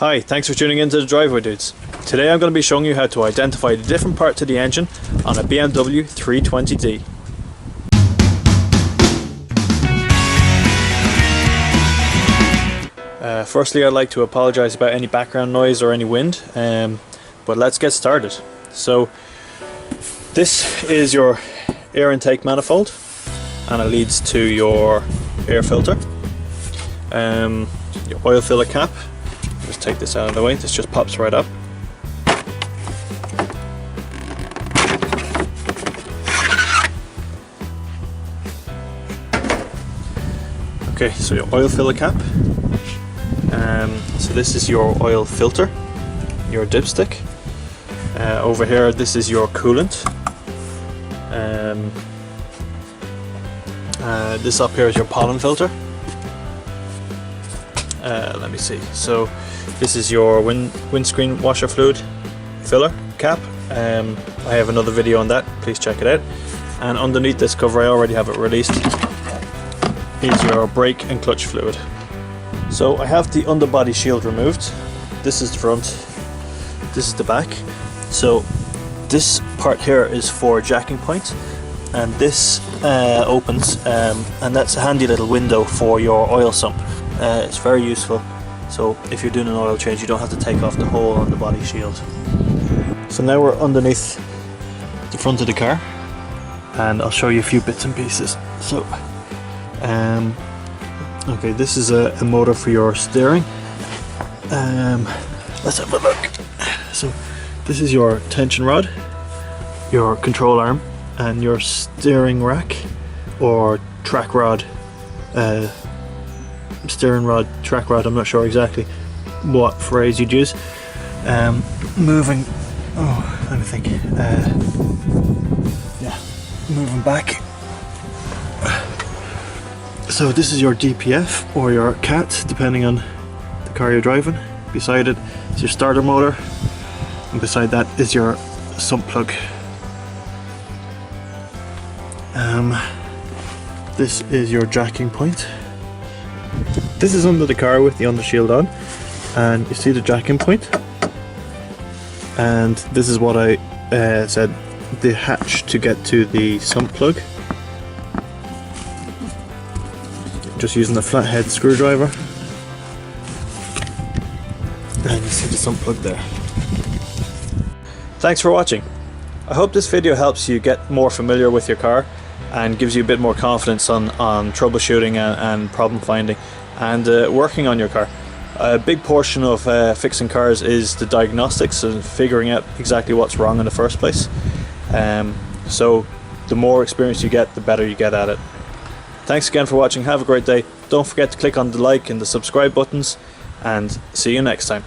Hi, thanks for tuning into the Driveway Dudes. Today I'm going to be showing you how to identify the different parts of the engine on a BMW 320d. Firstly, I'd like to apologise about any background noise or any wind, but let's get started. So this is your air intake manifold, and it leads to your air filter, your oil filler cap. Just take this out of the way, this just pops right up. Okay, so your oil filler cap. So this is your oil filter, your dipstick. Over here, this is your coolant. This up here is your pollen filter. Let me see. So this is your windscreen washer fluid filler cap. I have another video on that, please check it out. And underneath this cover, I already have it released, is your brake and clutch fluid. So I have the underbody shield removed. This is the front, this is the back. So this part here is for jacking point, and this opens, and that's a handy little window for your oil sump. It's very useful, so if you're doing an oil change you don't have to take off the whole underbody shield. So now we're underneath the front of the car, and I'll show you a few bits and pieces. So okay, this is a motor for your steering. Let's have a look. So this is your tension rod, your control arm, and your steering rack or track rod. Steering rod, track rod, I'm not sure exactly what phrase you'd use. Moving, let me think. Yeah, moving back. So this is your DPF or your CAT, depending on the car you're driving. Beside it is your starter motor, and beside that is your sump plug. This is your jacking point. This is under the car with the undershield on, and you see the jacking point. And this is what I said, the hatch to get to the sump plug. Just using the flathead screwdriver, and you see the sump plug there. Thanks for watching. I hope this video helps you get more familiar with your car and gives you a bit more confidence on troubleshooting and problem finding and working on your car. A big portion of fixing cars is the diagnostics and figuring out exactly what's wrong in the first place. So the more experience you get, the better you get at it. Thanks again for watching, have a great day. Don't forget to click on the like and the subscribe buttons, and see you next time.